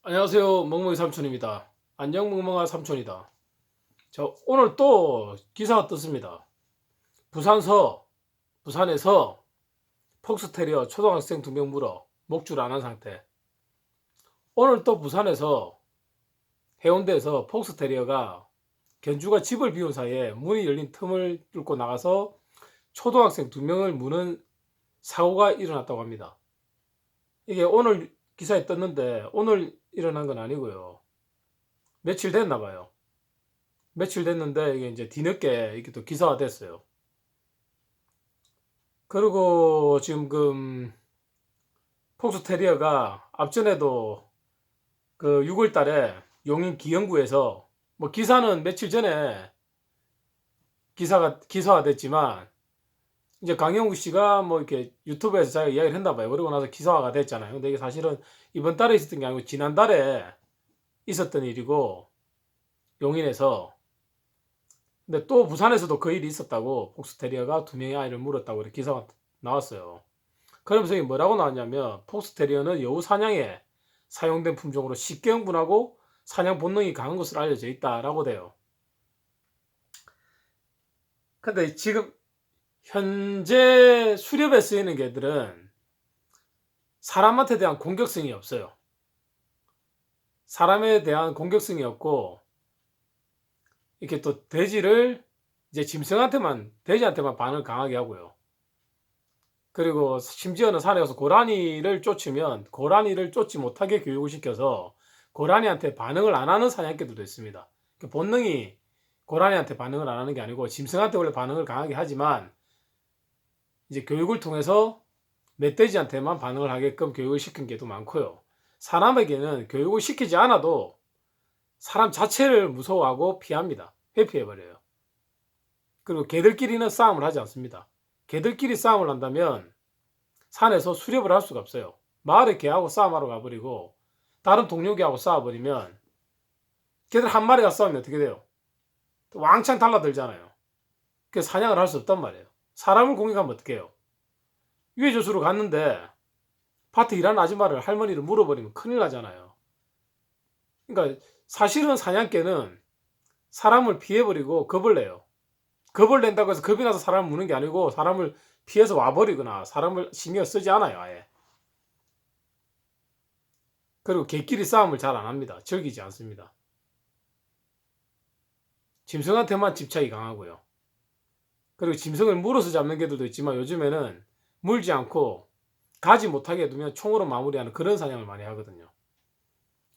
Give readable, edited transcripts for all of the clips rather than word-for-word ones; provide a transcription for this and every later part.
안녕하세요. 멍멍이 삼촌입니다. 안녕 멍멍아 삼촌이다. 오늘 또 기사가 떴습니다. 부산에서 폭스테리어 초등학생 2명 물어 목줄 안 한 상태. 오늘 또 부산에서 해운대에서 폭스테리어가 견주가 집을 비운 사이에 문이 열린 틈을 뚫고 나가서 초등학생 2명을 무는 사고가 일어났다고 합니다. 이게 오늘 기사에 떴는데 오늘 일어난 건 아니고요. 며칠 됐나 봐요. 며칠 됐는데 이게 이제 뒤늦게 이게 또 기사화 됐어요. 그리고 지금 폭스테리어가 앞전에도 그 6월 달에 용인 기영구에서 뭐 기사는 며칠 전에 기사화 됐지만 이제 강영구 씨가 뭐 이렇게 유튜브에서 자기가 이야기를 했나 봐요. 그러고 나서 기사화가 됐잖아요. 근데 이게 사실은 이번 달에 있었던 게 아니고 지난달에 있었던 일이고 용인에서. 근데 또 부산에서도 그 일이 있었다고 폭스테리어가 2명의 아이를 물었다고 이렇게 기사가 나왔어요. 그러면서 이게 뭐라고 나왔냐면 폭스테리어는 여우 사냥에 사용된 품종으로 쉽게 흥분하고 사냥 본능이 강한 것으로 알려져 있다라고 돼요. 근데 지금 현재 수렵에 쓰이는 개들은 사람한테 대한 공격성이 없어요. 사람에 대한 공격성이 없고 이렇게 또 돼지를 이제 돼지한테만 반응을 강하게 하고요. 그리고 심지어는 산에 가서 고라니를 쫓지 못하게 교육을 시켜서 고라니한테 반응을 안 하는 사냥개들도 있습니다. 본능이 고라니한테 반응을 안 하는 게 아니고 짐승한테 원래 반응을 강하게 하지만 이제 교육을 통해서 멧돼지한테만 반응을 하게끔 교육을 시킨 개도 많고요. 사람에게는 교육을 시키지 않아도 사람 자체를 무서워하고 피합니다. 회피해버려요. 그리고 개들끼리는 싸움을 하지 않습니다. 개들끼리 싸움을 한다면 산에서 수렵을 할 수가 없어요. 마을에 개하고 싸움하러 가버리고 다른 동료 개하고 싸워버리면 개들 한 마리가 싸우면 어떻게 돼요? 왕창 달라들잖아요. 그래서 사냥을 할 수 없단 말이에요. 사람을 공격하면 어떻게 해요? 유해조수로 갔는데 밭에 일하는 아줌마를 할머니를 물어버리면 큰일 나잖아요. 그러니까 사실은 사냥개는 사람을 피해버리고 겁을 내요. 겁을 낸다고 해서 겁이 나서 사람을 무는 게 아니고 사람을 피해서 와버리거나 사람을 신경을 쓰지 않아요, 아예. 그리고 개끼리 싸움을 잘 안 합니다. 즐기지 않습니다. 짐승한테만 집착이 강하고요. 그리고 짐승을 물어서 잡는 개들도 있지만 요즘에는 물지 않고 가지 못하게 두면 총으로 마무리하는 그런 사냥을 많이 하거든요.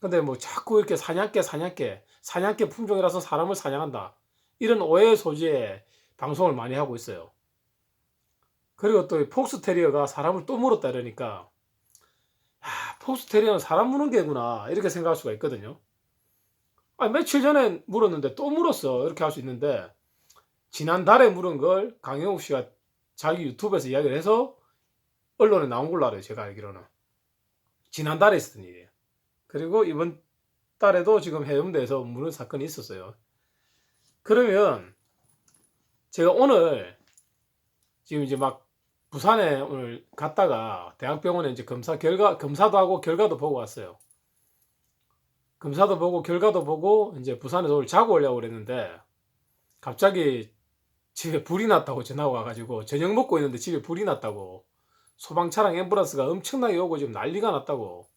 근데 뭐 자꾸 이렇게 사냥개 품종이라서 사람을 사냥한다, 이런 오해 소지의 방송을 많이 하고 있어요. 그리고 또 폭스테리어가 사람을 또 물었다 이러니까 폭스테리어는 사람 무는 개구나 이렇게 생각할 수가 있거든요. 며칠 전에 물었는데 또 물었어 이렇게 할 수 있는데 지난달에 물은 걸 강영욱 씨가 자기 유튜브에서 이야기를 해서 언론에 나온 걸로 알아요. 제가 알기로는 지난달에 있었던 일이에요. 그리고 이번 달에도 지금 해운대에서 무는 사건이 있었어요. 그러면 제가 오늘 지금 이제 막 부산에 오늘 갔다가 대학병원에 이제 검사도 하고 결과도 보고 왔어요. 검사도 보고 결과도 보고 이제 부산에서 오늘 자고 오려고 그랬는데 갑자기 집에 불이 났다고 전화가 와가지고 저녁 먹고 있는데 집에 불이 났다고 소방차랑 앰뷸런스가 엄청나게 오고 지금 난리가 났다고,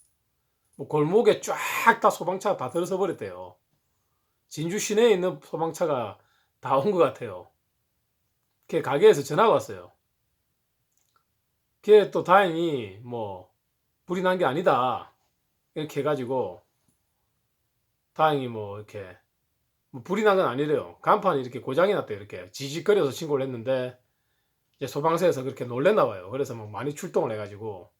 뭐 골목에 쫙 다 소방차가 다 들어서 버렸대요. 진주 시내에 있는 소방차가 다 온 것 같아요. 걔 가게에서 전화가 왔어요. 걔 또 다행히 뭐 불이 난 게 아니다 이렇게 해가지고 다행히 뭐 이렇게 뭐 불이 난 건 아니래요. 간판이 이렇게 고장이 났대요. 이렇게 지직거려서 신고를 했는데 이제 소방서에서 그렇게 놀랬나 봐요. 그래서 뭐 많이 출동을 해가지고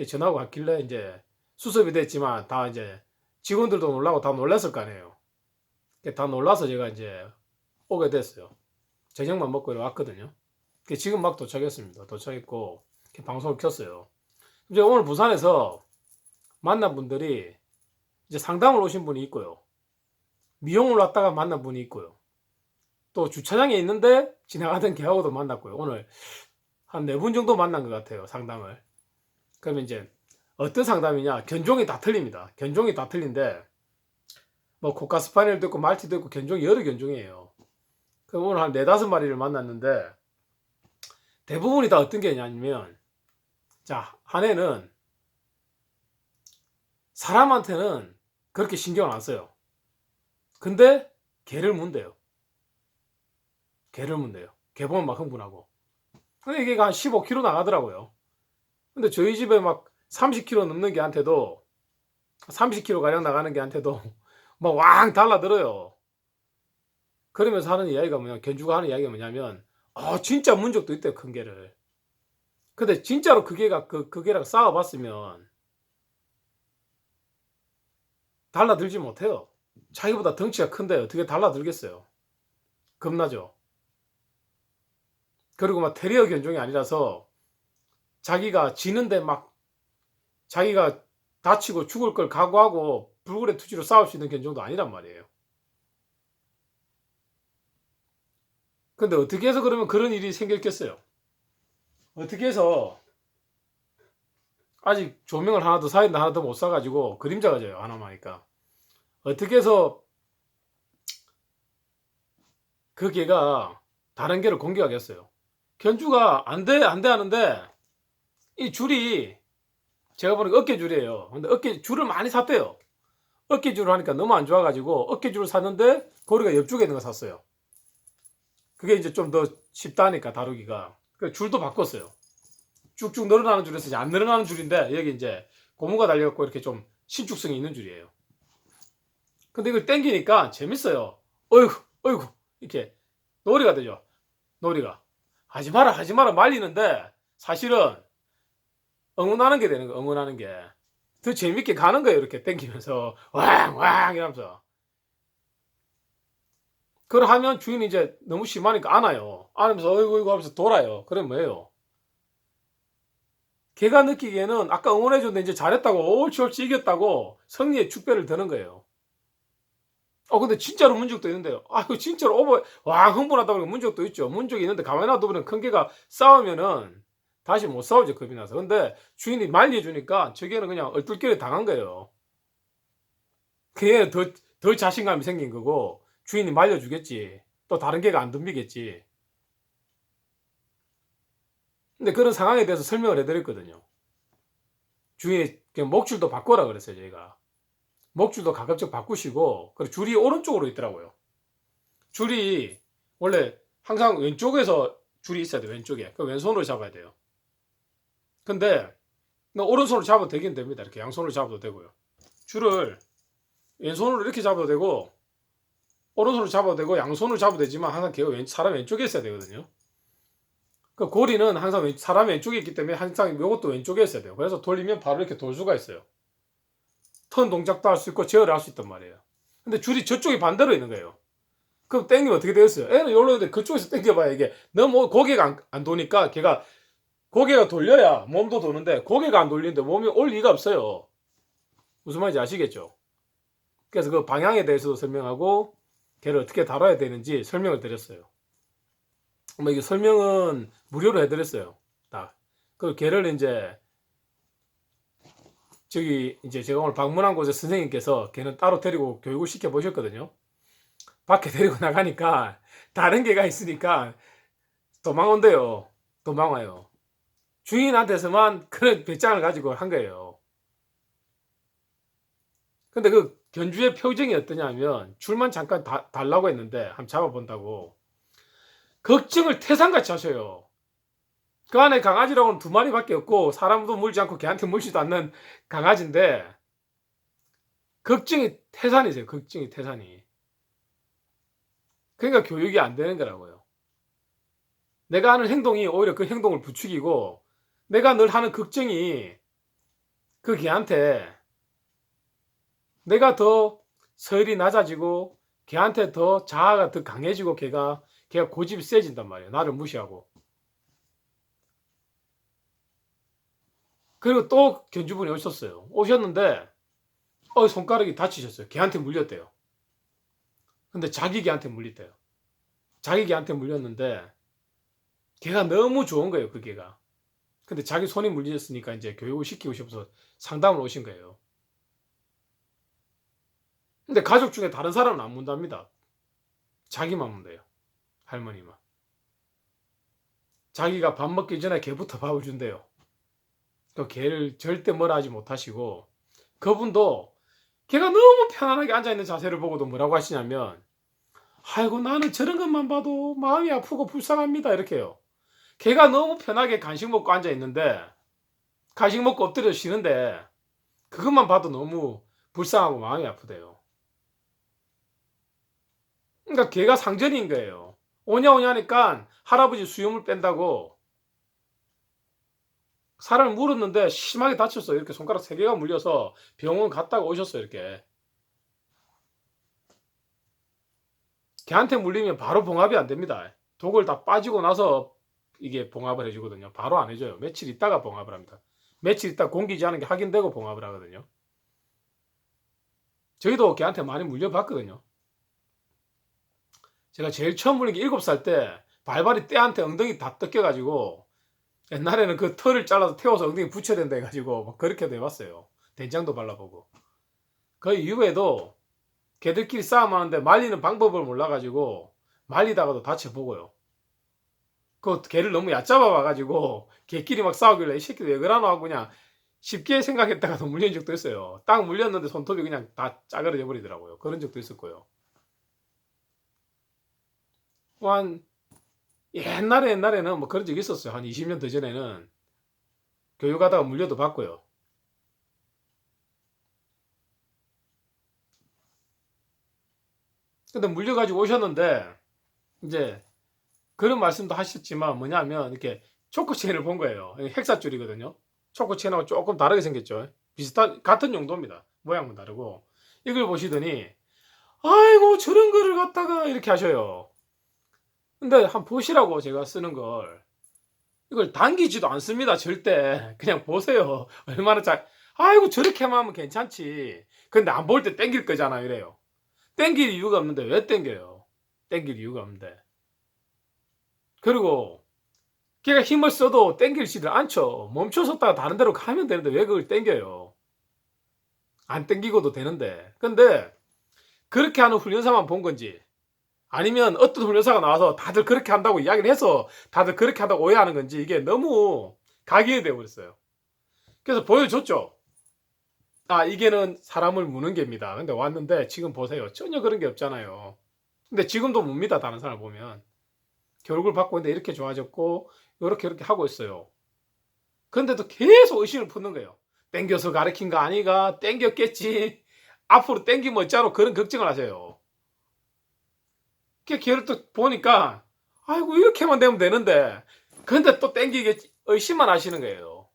전화가 왔길래 이제 수습이 됐지만 다 이제 직원들도 놀라고 다 놀랐을 거 아니에요. 다 놀라서 제가 이제 오게 됐어요. 저녁만 먹고 왔거든요. 지금 막 도착했습니다. 도착했고 방송을 켰어요. 이제 오늘 부산에서 만난 분들이 이제 상담을 오신 분이 있고요. 미용을 왔다가 만난 분이 있고요. 또 주차장에 있는데 지나가던 개하고도 만났고요. 오늘 한 4분 정도 만난 것 같아요. 상담을. 그러면 이제 어떤 상담이냐? 견종이 다 틀립니다. 견종이 다 틀린데 뭐 코카스파니엘도 있고 말티도 있고 견종이 여러 견종이에요. 그럼 오늘 한 4-5마리를 만났는데 대부분이 다 어떤 게 있냐면, 자, 한 애는 사람한테는 그렇게 신경을 안 써요. 근데 개를 문대요. 개를 문대요. 개 보면 막 흥분하고. 근데 이게 한 15kg 나가더라고요. 근데 저희 집에 막 30kg 넘는 개한테도, 30kg 가량 나가는 개한테도 막 왕 달라들어요. 그러면서 하는 이야기가 뭐냐, 견주가 하는 이야기가 뭐냐면, 진짜 문 적도 있대요, 큰 개를. 근데 진짜로 그 개가 그 개랑 싸워봤으면 달라들지 못해요. 자기보다 덩치가 큰데 어떻게 달라들겠어요? 겁나죠. 그리고 막 테리어 견종이 아니라서 자기가 지는데 막 자기가 다치고 죽을 걸 각오하고 불굴의 투지로 싸울 수 있는 견종도 아니란 말이에요. 근데 어떻게 해서 그러면 그런 일이 생겼겠어요? 어떻게 해서 아직 조명을 하나 더 사야 되는데 하나 더 못 사가지고 그림자가 져요, 하나만 하니까. 어떻게 해서 그 개가 다른 개를 공격하겠어요? 견주가 안 돼, 안 돼 하는데 이 줄이 제가 보니까 어깨줄이에요. 근데 어깨줄을 많이 샀대요. 어깨줄을 하니까 너무 안 좋아가지고 어깨줄을 샀는데 고리가 옆쪽에 있는 거 샀어요. 그게 이제 좀 더 쉽다니까 다루기가. 그 줄도 바꿨어요. 쭉쭉 늘어나는 줄에서 이제 안 늘어나는 줄인데 여기 이제 고무가 달려갖고 이렇게 좀 신축성이 있는 줄이에요. 근데 이걸 당기니까 재밌어요. 어이구, 어이구, 이렇게 놀이가 되죠. 놀이가. 하지 마라, 하지 마라 말리는데 사실은 응원하는 게 되는 거예요. 응원하는 게. 더 재밌게 가는 거예요. 이렇게 당기면서 왕왕 이러면서. 그걸 하면 주인이 이제 너무 심하니까 안아요. 안으면서 어이구 어이구 하면서 돌아요. 그럼 뭐예요? 걔가 느끼기에는 아까 응원해줬는데 이제 잘했다고 옳지 옳지 이겼다고 승리의 축배를 드는 거예요. 근데 진짜로 문적도 있는데요. 이거 진짜로 와 흥분하다 보니까 문적도 있죠. 문적이 있는데 가만히 놔두면 큰 개가 싸우면은 다시 못 싸우죠, 겁이 나서. 근데 주인이 말려주니까 저게는 그냥 얼떨결에 당한 거예요. 그게 더 자신감이 생긴 거고 주인이 말려주겠지. 또 다른 개가 안 덤비겠지. 근데 그런 상황에 대해서 설명을 해드렸거든요. 주인이 그냥 목줄도 바꿔라 그랬어요, 저희가. 목줄도 가급적 바꾸시고, 그리고 줄이 오른쪽으로 있더라고요. 줄이 원래 항상 왼쪽에서 줄이 있어야 돼요, 왼쪽에. 그 왼손으로 잡아야 돼요. 근데 오른손으로 잡아도 되긴 됩니다. 이렇게 양손으로 잡아도 되고요. 줄을 왼손으로 이렇게 잡아도 되고, 오른손으로 잡아도 되고, 양손으로 잡아도 되지만 항상 걔가 사람 왼쪽에 있어야 되거든요. 그 고리는 항상 사람 왼쪽에 있기 때문에 항상 이것도 왼쪽에 있어야 돼요. 그래서 돌리면 바로 이렇게 돌 수가 있어요. 턴 동작도 할 수 있고 제어를 할 수 있단 말이에요. 근데 줄이 저쪽이 반대로 있는 거예요. 그럼 땡기면 어떻게 되겠어요? 애는 여기로 있는데 그쪽에서 땡겨봐야 이게 너무 고개가 안 도니까 걔가 고개가 돌려야 몸도 도는데 고개가 안 돌리는데 몸이 올 리가 없어요. 무슨 말인지 아시겠죠? 그래서 그 방향에 대해서도 설명하고 걔를 어떻게 다뤄야 되는지 설명을 드렸어요. 뭐 이게 설명은 무료로 해드렸어요. 다. 그 걔를 이제 저기 이제 제가 오늘 방문한 곳에 선생님께서 걔는 따로 데리고 교육을 시켜 보셨거든요. 밖에 데리고 나가니까 다른 개가 있으니까 도망온대요. 도망와요. 주인한테서만 그런 배짱을 가지고 한 거예요. 근데 그 견주의 표정이 어떠냐면 줄만 잠깐 달라고 했는데 한번 잡아본다고 걱정을 태산같이 하셔요. 그 안에 강아지라고는 2마리밖에 없고 사람도 물지 않고 걔한테 물지도 않는 강아지인데 걱정이 태산이세요. 걱정이 태산이. 그러니까 교육이 안 되는 거라고요. 내가 하는 행동이 오히려 그 행동을 부추기고 내가 늘 하는 걱정이 그 걔한테 내가 더 서열이 낮아지고 걔한테 더 자아가 더 강해지고 걔가 고집이 세진단 말이에요. 나를 무시하고. 그리고 또 견주분이 오셨어요. 오셨는데 손가락이 다치셨어요. 걔한테 물렸대요. 근데 자기 개한테 물렸대요. 자기 개한테 물렸는데 걔가 너무 좋은 거예요. 그 개가. 근데 자기 손이 물렸으니까 이제 교육을 시키고 싶어서 상담을 오신 거예요. 근데 가족 중에 다른 사람은 안 문답니다. 자기만 문대요. 할머니만. 자기가 밥 먹기 전에 개부터 밥을 준대요. 그 개를 절대 뭐라 하지 못하시고, 그분도 개가 너무 편안하게 앉아있는 자세를 보고도 뭐라고 하시냐면, 아이고 나는 저런 것만 봐도 마음이 아프고 불쌍합니다 이렇게 해요. 개가 너무 편하게 간식 먹고 앉아있는데, 간식 먹고 엎드려 쉬는데 그것만 봐도 너무 불쌍하고 마음이 아프대요. 그러니까 개가 상전인 거예요. 오냐오냐 하니까 할아버지 수염을 뺀다고 사람을 물었는데 심하게 다쳤어요. 이렇게 손가락 3개가 물려서 병원 갔다가 오셨어요. 이렇게. 개한테 물리면 바로 봉합이 안 됩니다. 독을 다 빠지고 나서 이게 봉합을 해주거든요. 바로 안 해줘요. 며칠 있다가 봉합을 합니다. 며칠 있다 공기지 않은 게 확인되고 봉합을 하거든요. 저희도 개한테 많이 물려봤거든요. 제가 제일 처음 물린 게 7살 때 발발이 떼한테 엉덩이 다 뜯겨가지고 옛날에는 그 털을 잘라서 태워서 엉덩이 붙여야 된다 해가지고 막 그렇게도 해봤어요. 된장도 발라보고. 그 이후에도 개들끼리 싸움하는데 말리는 방법을 몰라가지고 말리다가도 다쳐보고요. 그 개를 너무 얕잡아 봐가지고 개끼리 막 싸우길래 이 새끼들 왜 그러나 하고 그냥 쉽게 생각했다가도 물린 적도 있어요. 딱 물렸는데 손톱이 그냥 다 짜그러져 버리더라고요. 그런 적도 있었고요. 한 옛날에는 뭐 그런 적이 있었어요. 한 20년 더 전에는 교육하다가 물려도 봤고요. 근데 물려가지고 오셨는데 이제 그런 말씀도 하셨지만 뭐냐면 이렇게 초코체인을 본 거예요. 헥사줄이거든요. 초코체인하고 조금 다르게 생겼죠. 비슷한 같은 용도입니다. 모양은 다르고 이걸 보시더니 아이고 저런 거를 갖다가 이렇게 하셔요. 근데 한번 보시라고 제가 쓰는 걸 이걸 당기지도 않습니다. 절대 그냥 보세요. 얼마나 잘 아이고 저렇게만 하면 괜찮지. 근데 안 볼 때 땡길 거잖아 이래요. 땡길 이유가 없는데 왜 땡겨요? 땡길 이유가 없는데. 그리고 걔가 힘을 써도 땡기지를 않죠. 멈춰섰다가 다른 데로 가면 되는데 왜 그걸 땡겨요? 안 땡기고도 되는데. 근데 그렇게 하는 훈련사만 본 건지 아니면 어떤 훈련사가 나와서 다들 그렇게 한다고 이야기를 해서 다들 그렇게 한다고 오해하는 건지 이게 너무 각인이 되어버렸어요. 그래서 보여줬죠. 아 이게는 사람을 무는 개입니다. 근데 왔는데 지금 보세요. 전혀 그런 게 없잖아요. 근데 지금도 뭅니다. 다른 사람 보면. 교육을 받고 있는데 이렇게 좋아졌고 이렇게 하고 있어요. 그런데도 계속 의심을 품는 거예요. 땡겨서 가르친 거 아니가? 땡겼겠지. 앞으로 땡기면 어쩌로 그런 걱정을 하세요. 걔를 또 보니까 아이고 이렇게만 되면 되는데 근데 또 땡기겠지 의심만 하시는 거예요.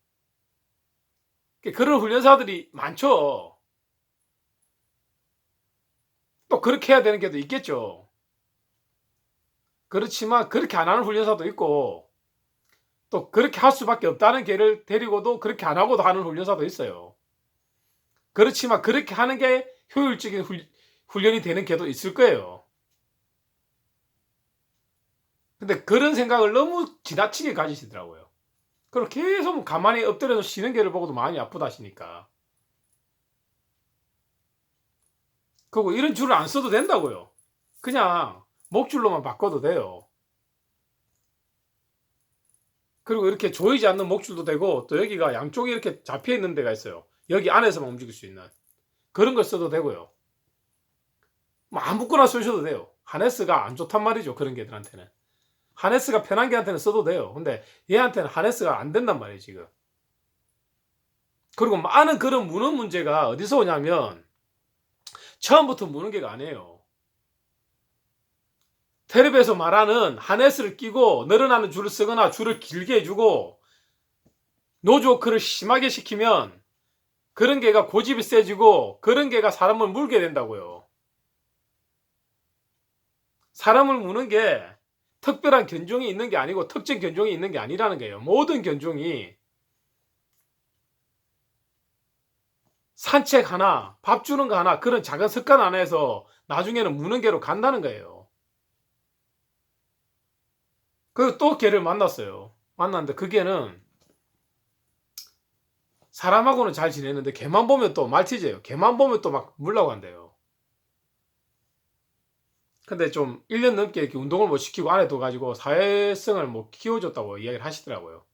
그런 훈련사들이 많죠. 또 그렇게 해야 되는 게도 있겠죠. 그렇지만 그렇게 안 하는 훈련사도 있고 또 그렇게 할 수밖에 없다는 개를 데리고도 그렇게 안 하고도 하는 훈련사도 있어요. 그렇지만 그렇게 하는 게 효율적인 훈련이 되는 개도 있을 거예요. 근데 그런 생각을 너무 지나치게 가지시더라고요. 그리고 계속 가만히 엎드려서 쉬는 개를 보고도 마음이 아프다 하시니까. 그리고 이런 줄을 안 써도 된다고요. 그냥 목줄로만 바꿔도 돼요. 그리고 이렇게 조이지 않는 목줄도 되고 또 여기가 양쪽에 이렇게 잡혀 있는 데가 있어요. 여기 안에서만 움직일 수 있는 그런 걸 써도 되고요. 뭐 아무거나 쓰셔도 돼요. 하네스가 안 좋단 말이죠. 그런 개들한테는. 하네스가 편한 개한테는 써도 돼요. 근데 얘한테는 하네스가 안 된단 말이에요. 지금. 그리고 많은 그런 무는 문제가 어디서 오냐면 처음부터 무는 개가 아니에요. 텔레비에서 말하는 하네스를 끼고 늘어나는 줄을 쓰거나 줄을 길게 해주고 노즈워크를 심하게 시키면 그런 개가 고집이 세지고 그런 개가 사람을 물게 된다고요. 사람을 무는 게 특별한 견종이 있는 게 아니고 특정 견종이 있는 게 아니라는 거예요. 모든 견종이 산책 하나, 밥 주는 거 하나, 그런 작은 습관 하나에서 나중에는 무는 개로 간다는 거예요. 그리고 또 개를 만났어요. 만났는데 그 개는 사람하고는 잘 지내는데 개만 보면 또 말티즈예요. 개만 보면 또 막 물라고 한대요. 근데 좀 1년 넘게 이렇게 운동을 못 시키고 안에 둬가지고 사회성을 못 키워줬다고 이야기를 하시더라고요.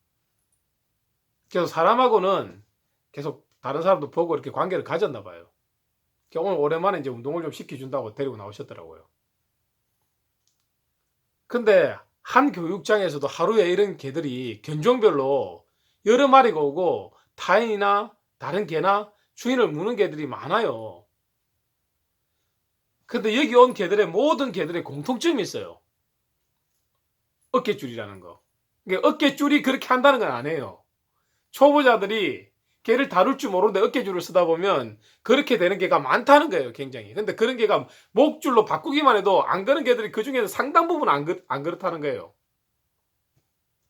그래서 사람하고는 계속 다른 사람도 보고 이렇게 관계를 가졌나 봐요. 오늘 오랜만에 이제 운동을 좀 시켜준다고 데리고 나오셨더라고요. 근데 한 교육장에서도 하루에 이런 개들이 견종별로 여러 마리가 오고 타인이나 다른 개나 주인을 무는 개들이 많아요. 근데 여기 온 개들의 모든 개들의 공통점이 있어요. 어깨줄이라는 거. 그러니까 어깨줄이 그렇게 한다는 건 아니에요. 초보자들이 개를 다룰 줄 모르는데 어깨줄을 쓰다 보면 그렇게 되는 개가 많다는 거예요, 굉장히. 근데 그런 개가 목줄로 바꾸기만 해도 안 그런 개들이 그 중에는 상당 부분 안 그렇다는 거예요.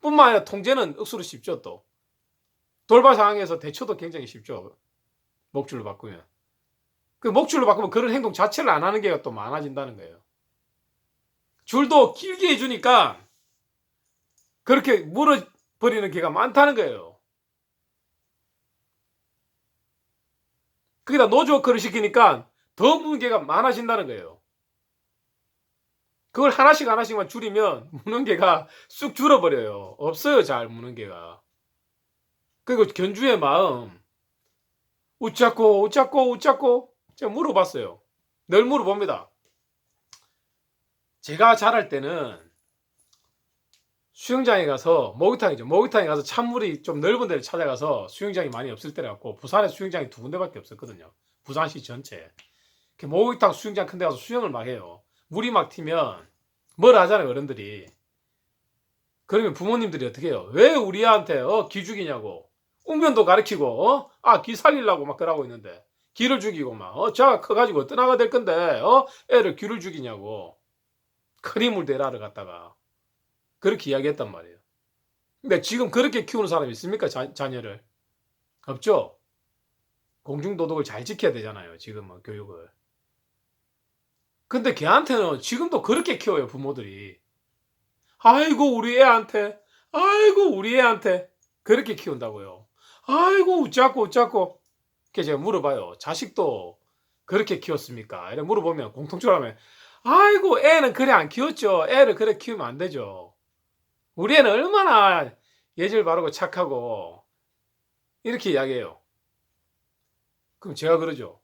뿐만 아니라 통제는 억수로 쉽죠, 또. 돌발 상황에서 대처도 굉장히 쉽죠. 목줄로 바꾸면. 그 목줄로 바꾸면 그런 행동 자체를 안 하는 개가 또 많아진다는 거예요. 줄도 길게 해주니까 그렇게 물어버리는 개가 많다는 거예요. 거기다 노즈워크를 시키니까 더 무는 개가 많아진다는 거예요. 그걸 하나씩만 줄이면 무는 개가 쑥 줄어버려요. 없어요, 잘 무는 개가. 그리고 견주의 마음, 웃자고 제가 물어봤어요. 늘 물어봅니다. 제가 자랄 때는 수영장에 가서 목욕탕에 가서 찬물이 좀 넓은 데를 찾아가서 수영장이 많이 없을 때라 갖고 부산에 수영장이 2군데밖에 없었거든요. 부산시 전체. 목욕탕 수영장 큰 데 가서 수영을 막 해요. 물이 막 튀면 뭘 하잖아요, 어른들이. 그러면 부모님들이 어떻게 해요? 왜 우리 애한테 기 죽이냐고. 웅변도 가르치고 기 살리려고 막 그러고 있는데 기를 죽이고 막 자가 커가지고 어떤 아가 될 건데 애를 기를 죽이냐고. 큰 힘을 대라를 갖다가 그렇게 이야기했단 말이에요. 근데 지금 그렇게 키우는 사람이 있습니까? 자녀를. 없죠? 공중도덕을 잘 지켜야 되잖아요. 지금은 교육을. 근데 걔한테는 지금도 그렇게 키워요. 부모들이. 아이고 우리 애한테 그렇게 키운다고요. 아이고 웃자고 그래서 제가 물어봐요. 자식도 그렇게 키웠습니까? 이래 물어보면 공통적으로 하면 아이고 애는 그래 안 키웠죠. 애를 그래 키우면 안 되죠. 우리 애는 얼마나 예절 바르고 착하고 이렇게 이야기해요. 그럼 제가 그러죠.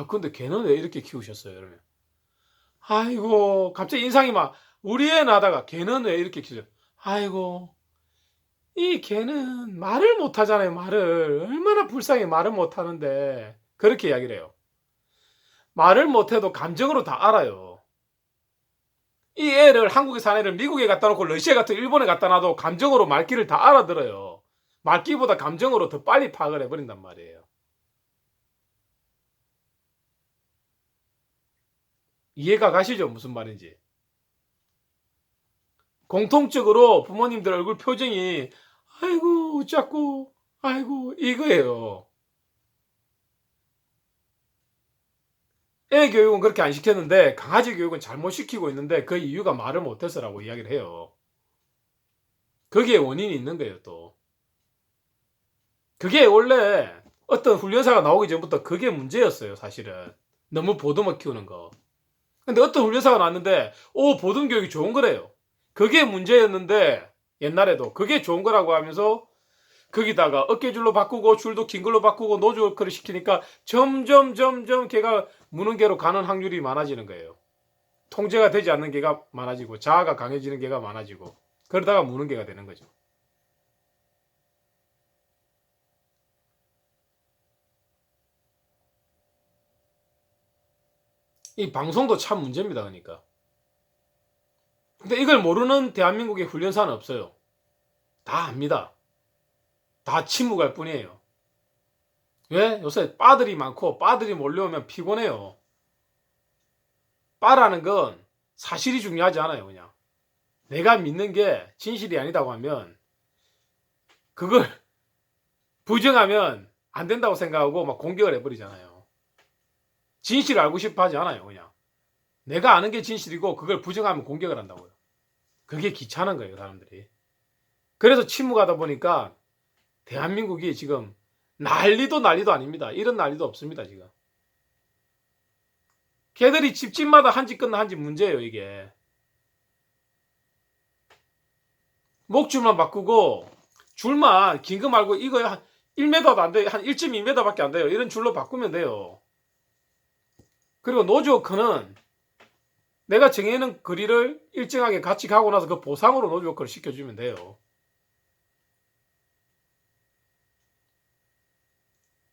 근데 걔는 왜 이렇게 키우셨어요? 이러면 아이고 갑자기 인상이 막 우리 애는 하다가 걔는 왜 이렇게 키우죠? 아이고 이 걔는 말을 못하잖아요. 말을 얼마나 불쌍해. 말을 못하는데 그렇게 이야기를 해요. 말을 못해도 감정으로 다 알아요. 이 애를 한국에 사는 애를 미국에 갖다 놓고 러시아 같은 일본에 갖다 놔도 감정으로 말귀를 다 알아들어요. 말귀보다 감정으로 더 빨리 파악을 해버린단 말이에요. 이해가 가시죠? 무슨 말인지. 공통적으로 부모님들 얼굴 표정이 아이고 웃자고 아이고 이거예요. 애 교육은 그렇게 안 시켰는데 강아지 교육은 잘못 시키고 있는데 그 이유가 말을 못해서라고 이야기를 해요. 거기에 원인이 있는 거예요, 또. 그게 원래 어떤 훈련사가 나오기 전부터 그게 문제였어요, 사실은. 너무 보듬어 키우는 거. 근데 어떤 훈련사가 나왔는데, 보듬 교육이 좋은 거래요. 그게 문제였는데, 옛날에도 그게 좋은 거라고 하면서 거기다가 어깨줄로 바꾸고 줄도 긴 걸로 바꾸고 노즈워크를 시키니까 점점 걔가 무는 개로 가는 확률이 많아지는 거예요. 통제가 되지 않는 개가 많아지고 자아가 강해지는 개가 많아지고 그러다가 무는 개가 되는 거죠. 이 방송도 참 문제입니다. 그러니까. 근데 이걸 모르는 대한민국의 훈련사는 없어요. 다 압니다. 다 침묵할 뿐이에요. 왜? 요새 빠들이 많고 빠들이 몰려오면 피곤해요. 빠라는 건 사실이 중요하지 않아요. 그냥 내가 믿는 게 진실이 아니다고 하면 그걸 부정하면 안 된다고 생각하고 막 공격을 해버리잖아요. 진실을 알고 싶어 하지 않아요. 그냥 내가 아는 게 진실이고 그걸 부정하면 공격을 한다고요. 그게 귀찮은 거예요. 사람들이. 그래서 침묵하다 보니까 대한민국이 지금 난리도 아닙니다. 이런 난리도 없습니다, 지금. 걔들이 집집마다 한 집 끝나 한 집 문제예요, 이게. 목줄만 바꾸고, 줄만 긴 거 말고 이거 한 1m도 안 돼요. 한 1.2m밖에 안 돼요. 이런 줄로 바꾸면 돼요. 그리고 노즈워크는 내가 정해놓은 거리를 일정하게 같이 가고 나서 그 보상으로 노즈워크를 시켜주면 돼요.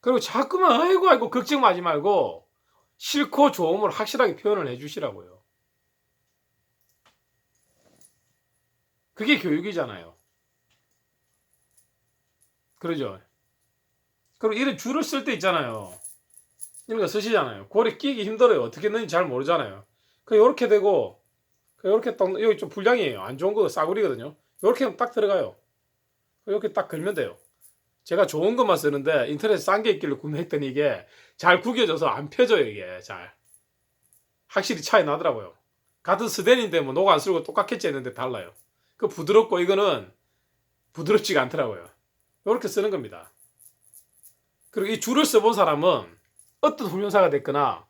그리고 자꾸만 아이고 걱정하지 말고 싫고 좋음을 확실하게 표현을 해주시라고요. 그게 교육이잖아요. 그러죠. 그리고 이런 줄을 쓸 때 있잖아요. 이런 거 쓰시잖아요. 고리 끼기 힘들어요. 어떻게 넣는지 잘 모르잖아요. 그 요렇게 되고 요렇게 딱 여기 좀 불량이에요. 안 좋은 거 싸구리거든요. 요렇게 딱 들어가요. 이렇게 딱 걸면 돼요. 제가 좋은 것만 쓰는데 인터넷에 싼 게 있길래 구매했더니 이게 잘 구겨져서 안 펴져요. 이게 잘 확실히 차이 나더라고요. 같은 스덴인데 뭐 녹 안 쓰고 똑같겠지 했는데 달라요. 그 부드럽고 이거는 부드럽지가 않더라고요. 이렇게 쓰는 겁니다. 그리고 이 줄을 써본 사람은 어떤 훈련사가 됐거나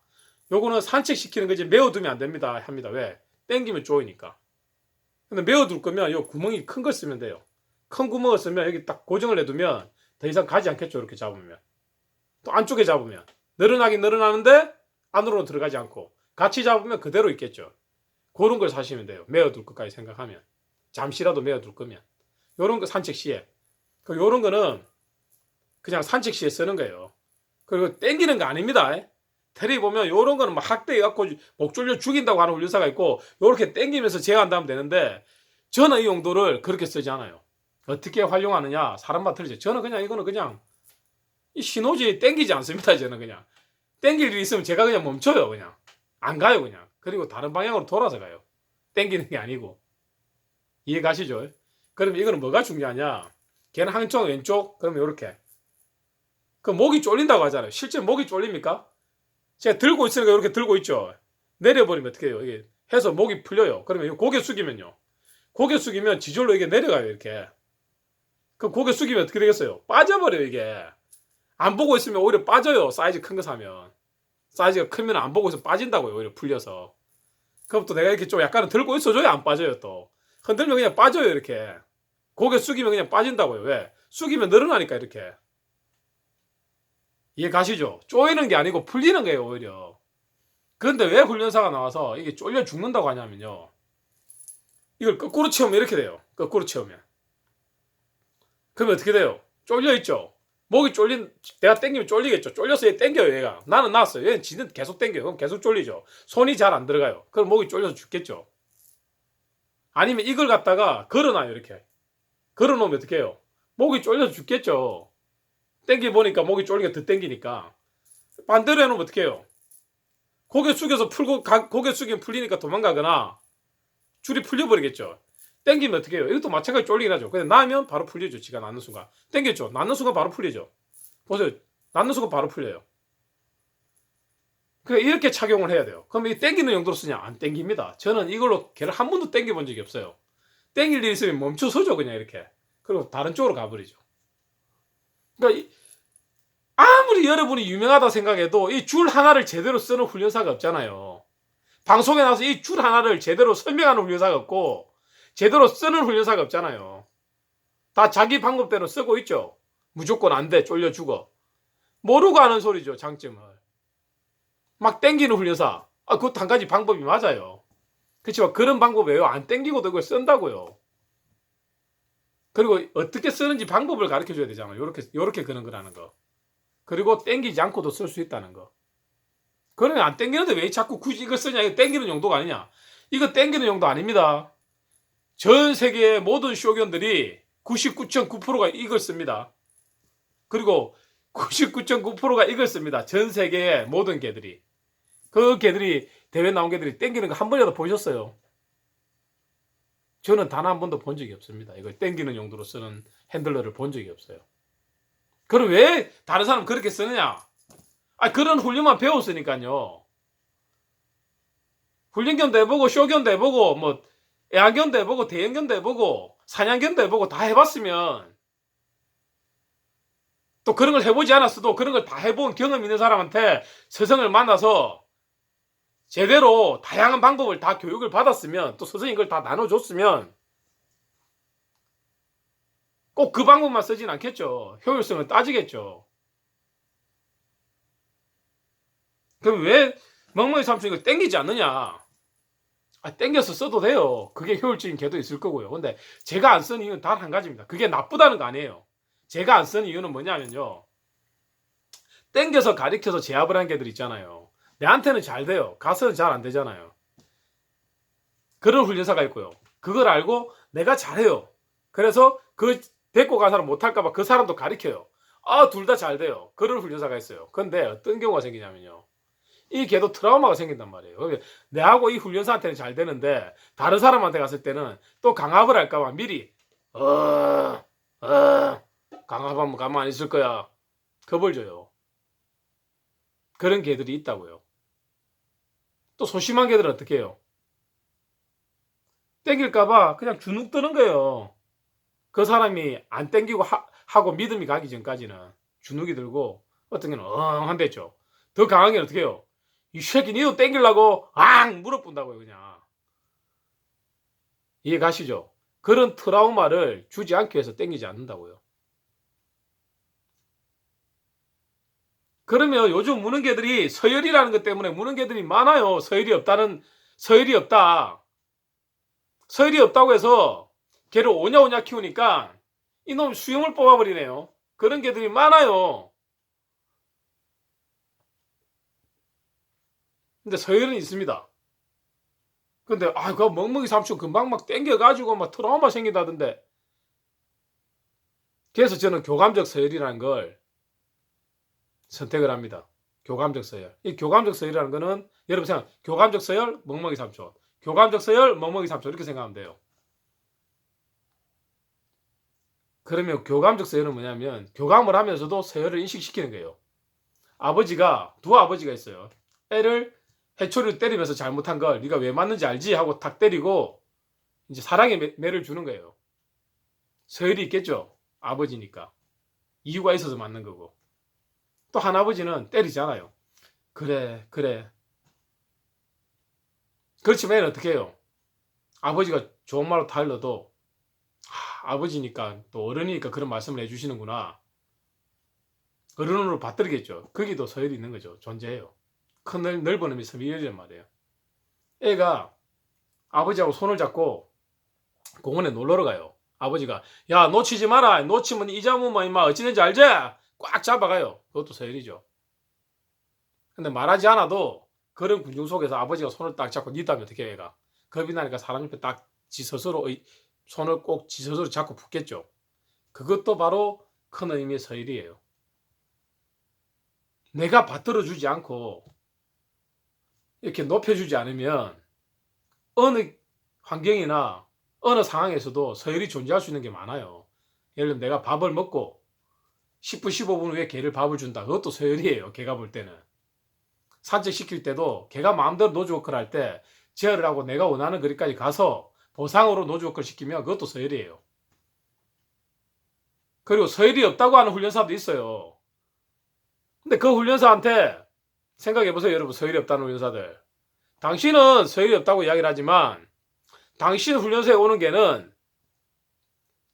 요거는 산책시키는 거지 메워두면 안 됩니다 합니다. 왜? 땡기면 쪼이니까. 근데 메워둘 거면 요 구멍이 큰 걸 쓰면 돼요. 큰 구멍을 쓰면 여기 딱 고정을 해두면 더 이상 가지 않겠죠. 이렇게 잡으면. 또 안쪽에 잡으면 늘어나긴 늘어나는데 안으로 들어가지 않고 같이 잡으면 그대로 있겠죠. 그런 걸 사시면 돼요. 메워둘 것까지 생각하면. 잠시라도 메워둘 거면. 요런 거 산책 시에. 요런 거는 그냥 산책 시에 쓰는 거예요. 그리고 땡기는 거 아닙니다. 테레비 보면 요런 거는 막 학대해갖고 목 졸려 죽인다고 하는 훈련사가 있고 요렇게 땡기면서 제어한다면 되는데 저는 이 용도를 그렇게 쓰지 않아요. 어떻게 활용하느냐 사람마다 틀리죠. 저는 그냥 이거는 그냥 이 신호지 땡기지 않습니다. 저는 그냥 땡길 일이 있으면 제가 그냥 멈춰요. 그냥 안 가요. 그냥 그리고 다른 방향으로 돌아서 가요. 땡기는 게 아니고 이해 가시죠? 그럼 이거는 뭐가 중요하냐? 걔는 한쪽 왼쪽 그러면 요렇게 그 목이 쫄린다고 하잖아요. 실제 목이 쫄립니까? 제가 들고 있으니까 이렇게 들고 있죠. 내려버리면 어떻게 해요? 이게 해서 목이 풀려요. 그러면 고개 숙이면요. 고개 숙이면 지절로 이게 내려가요. 이렇게. 그럼 고개 숙이면 어떻게 되겠어요? 빠져버려요. 이게. 안 보고 있으면 오히려 빠져요. 사이즈 큰 거 사면. 사이즈가 크면 안 보고 있으면 빠진다고요. 오히려 풀려서. 그럼 또 내가 이렇게 좀 약간은 들고 있어줘야 안 빠져요. 또. 흔들면 그냥 빠져요. 이렇게. 고개 숙이면 그냥 빠진다고요. 왜? 숙이면 늘어나니까 이렇게. 이해 가시죠? 쪼이는 게 아니고 풀리는 거예요. 오히려. 그런데 왜 훈련사가 나와서 이게 쫄려 죽는다고 하냐면요. 이걸 거꾸로 채우면 이렇게 돼요. 거꾸로 채우면. 그러면 어떻게 돼요? 쫄려 있죠. 목이 쫄린 내가 땡기면 쫄리겠죠. 쫄려서 얘 땡겨요. 얘가. 나는 나왔어요. 얘는 지는 계속 땡겨요. 그럼 계속 쫄리죠. 손이 잘 안 들어가요. 그럼 목이 쫄려서 죽겠죠. 아니면 이걸 갖다가 걸어놔요. 이렇게. 걸어놓으면 어떻게 해요? 목이 쫄려서 죽겠죠. 땡기 보니까 목이 쫄리니까 더 땡기니까. 반대로 해놓으면 어떻게 해요? 고개 숙여서 풀고 고개 숙이면 풀리니까 도망가거나 줄이 풀려버리겠죠. 땡기면 어떻게 해요? 이것도 마찬가지 쫄리긴 하죠. 근데 나면 바로 풀리죠. 지가 낳는 순간. 땡겼죠. 낳는 순간 바로 풀리죠. 보세요. 낳는 순간 바로 풀려요. 그러니까 이렇게 착용을 해야 돼요. 그럼 이 땡기는 용도로 쓰냐? 안 땡깁니다. 저는 이걸로 걔를 한 번도 땡겨본 적이 없어요. 땡길 일 있으면 멈춰서죠. 그냥 이렇게. 그리고 다른 쪽으로 가버리죠. 그러니까 아무리 여러분이 유명하다 생각해도 이 줄 하나를 제대로 쓰는 훈련사가 없잖아요. 방송에 나와서 이 줄 하나를 제대로 설명하는 훈련사가 없고 제대로 쓰는 훈련사가 없잖아요. 다 자기 방법대로 쓰고 있죠. 무조건 안 돼. 쫄려 죽어. 모르고 하는 소리죠. 장점을. 막 땡기는 훈련사. 그것도 한 가지 방법이 맞아요. 그렇지만 그런 방법이에요. 안 땡기고도 그걸 쓴다고요. 그리고 어떻게 쓰는지 방법을 가르쳐 줘야 되잖아요. 요렇게 그는 거라는 거. 그리고 땡기지 않고도 쓸 수 있다는 거. 그러면 안 땡기는데 왜 자꾸 굳이 이걸 쓰냐? 이거 땡기는 용도가 아니냐? 이거 땡기는 용도 아닙니다. 전 세계의 모든 쇼견들이 99.9%가 이걸 씁니다. 그리고 99.9%가 이걸 씁니다. 전 세계의 모든 개들이. 그 개들이 대회 나온 개들이 땡기는 거 한 번이라도 보셨어요? 저는 단 한 번도 본 적이 없습니다. 이걸 땡기는 용도로 쓰는 핸들러를 본 적이 없어요. 그럼 왜 다른 사람 그렇게 쓰느냐? 그런 훈련만 배웠으니까요. 훈련견도 해보고 쇼견도 해보고 뭐 애완견도 해보고 대형견도 해보고 사냥견도 해보고 다 해봤으면 또 그런 걸 해보지 않았어도 그런 걸 다 해본 경험 있는 사람한테 스승을 만나서 제대로 다양한 방법을 다 교육을 받았으면, 또 스승이 그걸 다 나눠줬으면 꼭 그 방법만 쓰진 않겠죠. 효율성을 따지겠죠. 그럼 왜 멍멍이 삼촌 이거 땡기지 않느냐? 땡겨서 써도 돼요. 그게 효율적인 개도 있을 거고요. 근데 제가 안 쓰는 이유는 단 한 가지입니다. 그게 나쁘다는 거 아니에요. 제가 안 쓰는 이유는 뭐냐면요, 땡겨서 가리켜서 제압을 한 개들 있잖아요. 내한테는 잘 돼요. 가서는 잘 안 되잖아요. 그런 훈련사가 있고요. 그걸 알고 내가 잘해요. 그래서 그 데리고 간 사람 못할까봐 그 사람도 가리켜요. 둘 다 잘 돼요. 그런 훈련사가 있어요. 근데 어떤 경우가 생기냐면요, 이 개도 트라우마가 생긴단 말이에요. 내하고 이 훈련사한테는 잘 되는데 다른 사람한테 갔을 때는 또 강압을 할까봐 미리 강압하면 가만 안 있을 거야, 겁을 줘요. 그런 개들이 있다고요. 또 소심한 개들은 어떻게 해요? 땡길까봐 그냥 주눅 드는 거예요. 그 사람이 안 땡기고 하고 믿음이 가기 전까지는 주눅이 들고, 어떤 개는 한댔죠. 더 강한 개는 어떻게 해요? 이 새끼 니도 땡기려고 물어본다고요. 그냥. 이해 가시죠? 그런 트라우마를 주지 않기 위해서 땡기지 않는다고요. 그러면 요즘 무는 개들이 서열이라는 것 때문에 무는 개들이 많아요. 서열이 없다. 서열이 없다고 해서 개를 오냐오냐 키우니까 이놈 수염을 뽑아버리네요. 그런 개들이 많아요. 근데 서열은 있습니다. 근데 그 멍멍이 삼촌 금방 막 땡겨가지고 막 트라우마 생긴다던데. 그래서 저는 교감적 서열이라는 걸 선택을 합니다. 교감적 서열. 이 교감적 서열이라는 거는 여러분 생각, 교감적 서열 멍멍이 삼촌, 교감적 서열 멍멍이 삼촌, 이렇게 생각하면 돼요. 그러면 교감적 서열은 뭐냐면 교감을 하면서도 서열을 인식시키는 거예요. 두 아버지가 있어요. 애를 해초리를 때리면서 잘못한 걸 네가 왜 맞는지 알지? 하고 탁 때리고 이제 사랑의 매를 주는 거예요. 서열이 있겠죠. 아버지니까. 이유가 있어서 맞는 거고. 또 한 아버지는 때리잖아요. 그래. 그렇지만 애는 어떻게 해요? 아버지가 좋은 말로 달러도 아버지니까 또 어른이니까 그런 말씀을 해주시는구나. 어른으로 받들겠죠. 거기도 서열이 있는 거죠. 존재해요. 큰 넓은 의미 서열이란 말이에요. 애가 아버지하고 손을 잡고 공원에 놀러 가요. 아버지가 야 놓치지 마라. 놓치면 이자무면 임마 어찌된지 알지? 꽉 잡아가요. 그것도 서열이죠. 근데 말하지 않아도 그런 군중 속에서 아버지가 손을 딱 잡고 니다면 어떻게 해가? 겁이 나니까 사람 옆에 딱 지 스스로 손을 꼭 지 스스로 잡고 붙겠죠. 그것도 바로 큰 의미의 서열이에요. 내가 받들어주지 않고 이렇게 높여주지 않으면 어느 환경이나 어느 상황에서도 서열이 존재할 수 있는 게 많아요. 예를 들면 내가 밥을 먹고 10분 15분 후에 개를 밥을 준다. 그것도 서열이에요. 개가 볼 때는. 산책시킬 때도 개가 마음대로 노즈워크를 할 때 제어를 하고 내가 원하는 거리까지 가서 보상으로 노즈워크를 시키면 그것도 서열이에요. 그리고 서열이 없다고 하는 훈련사도 있어요. 근데 그 훈련사한테 생각해보세요. 여러분, 서열이 없다는 훈련사들. 당신은 서열이 없다고 이야기를 하지만 당신 훈련소에 오는 개는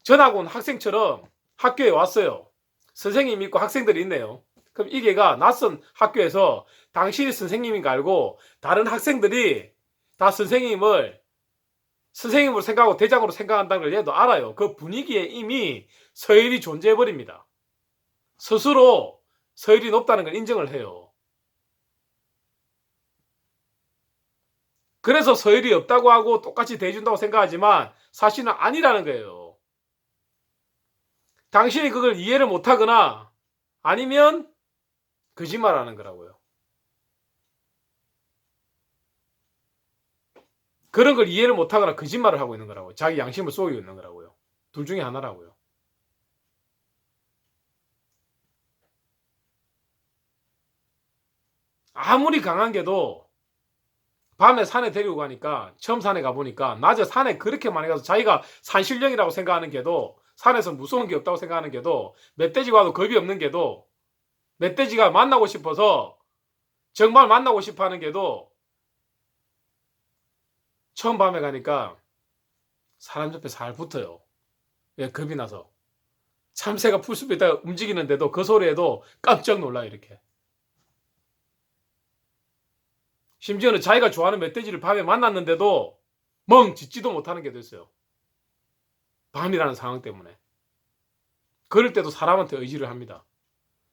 전학 온 학생처럼 학교에 왔어요. 선생님이 있고 학생들이 있네요. 그럼 이 개가 낯선 학교에서 당신이 선생님인 거 알고 다른 학생들이 다 선생님을 생각하고 대장으로 생각한다는 걸 얘도 알아요. 그 분위기에 이미 서열이 존재해버립니다. 스스로 서열이 높다는 걸 인정을 해요. 그래서 서열이 없다고 하고 똑같이 대해준다고 생각하지만 사실은 아니라는 거예요. 당신이 그걸 이해를 못하거나 아니면 거짓말하는 거라고요. 그런 걸 이해를 못하거나 거짓말을 하고 있는 거라고요. 자기 양심을 쏘이고 있는 거라고요. 둘 중에 하나라고요. 아무리 강한 개도 밤에 산에 데리고 가니까 처음 산에 가보니까 낮에 산에 그렇게 많이 가서 자기가 산신령이라고 생각하는 개도 산에서 무서운 게 없다고 생각하는 게도, 멧돼지와도 겁이 없는 게도, 멧돼지가 만나고 싶어서 정말 만나고 싶어 하는 게도 처음 밤에 가니까 사람 옆에 잘 붙어요. 예, 겁이 나서. 참새가 풀숲에 있다가 움직이는데도 그 소리에도 깜짝 놀라요, 이렇게. 심지어는 자기가 좋아하는 멧돼지를 밤에 만났는데도 멍 짖지도 못하는 게 됐어요. 밤이라는 상황 때문에. 그럴 때도 사람한테 의지를 합니다.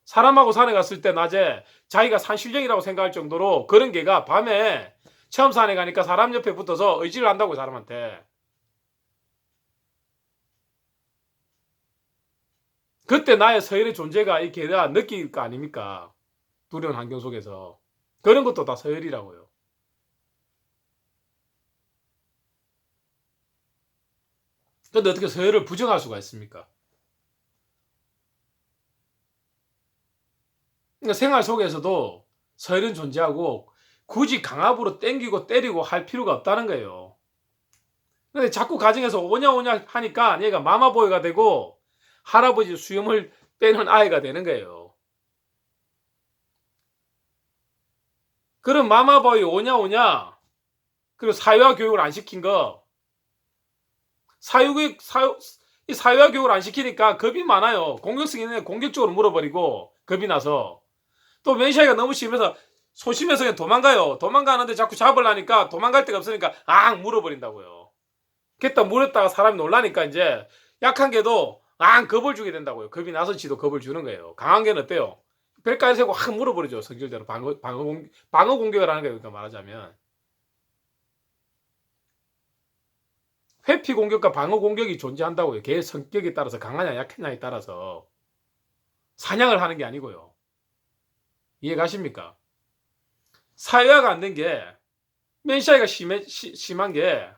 사람하고 산에 갔을 때 낮에 자기가 산신령이라고 생각할 정도로 그런 개가 밤에 처음 산에 가니까 사람 옆에 붙어서 의지를 한다고, 사람한테. 그때 나의 서열의 존재가 이 개가 느낄 거 아닙니까? 두려운 환경 속에서. 그런 것도 다 서열이라고요. 근데 어떻게 서열을 부정할 수가 있습니까? 그러니까 생활 속에서도 서열은 존재하고 굳이 강압으로 땡기고 때리고 할 필요가 없다는 거예요. 근데 자꾸 가정에서 오냐 오냐 하니까 얘가 마마보이가 되고 할아버지 수염을 빼는 아이가 되는 거예요. 그럼 마마보이 오냐 오냐, 그리고 사회화 교육을 안 시킨 거, 이 사회화 교육을 안 시키니까 겁이 많아요. 공격성 있는 애 공격적으로 물어버리고 겁이 나서. 또 멘샤이가 너무 심해서 소심해서 그냥 도망가요. 도망가는데 자꾸 잡으려니까 도망갈 데가 없으니까 앙 물어버린다고요. 그랬다 물었다가 사람이 놀라니까 이제 약한 개도 앙 겁을 주게 된다고요. 겁이 나서 지도 겁을 주는 거예요. 강한 개는 어때요? 벨까지 세고 확 물어버리죠. 성질대로 방어 공격을 하는 거예요. 그러니까 말하자면 회피 공격과 방어 공격이 존재한다고요. 개의 성격에 따라서 강하냐 약했냐에 따라서 사냥을 하는 게 아니고요. 이해 가십니까? 사회화가 안 된 게, 맨샤이가 심한 게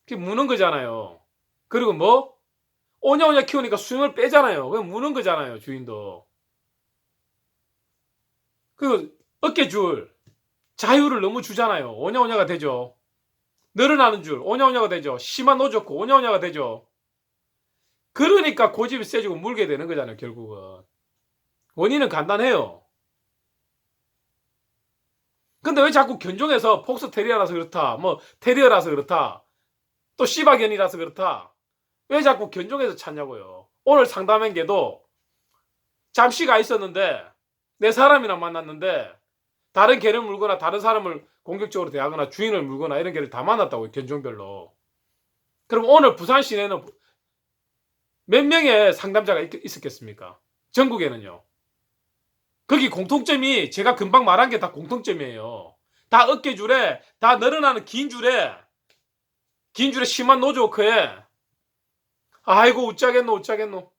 그게 무는 거잖아요. 그리고 뭐 오냐오냐 키우니까 수염을 빼잖아요. 그냥 무는 거잖아요, 주인도. 그리고 어깨줄 자유를 너무 주잖아요. 오냐오냐가 되죠. 늘어나는 줄 오냐오냐가 되죠. 심한 노좋고 오냐오냐가 되죠. 그러니까 고집이 세지고 물게 되는 거잖아요, 결국은. 원인은 간단해요. 근데 왜 자꾸 견종에서 폭스 테리어라서 그렇다, 뭐 테리어라서 그렇다, 또 시바견이라서 그렇다, 왜 자꾸 견종에서 찾냐고요. 오늘 상담한 게도 잠시가 있었는데 내 사람이랑 만났는데 다른 개를 물거나 다른 사람을 공격적으로 대하거나 주인을 물거나 이런 개를 다 만났다고요, 견종별로. 그럼 오늘 부산 시내는 몇 명의 상담자가 있었겠습니까? 전국에는요. 거기 공통점이 제가 금방 말한 게 다 공통점이에요. 다 어깨줄에, 다 늘어나는 긴 줄에 심한 노조크에 아이고 웃자겠노.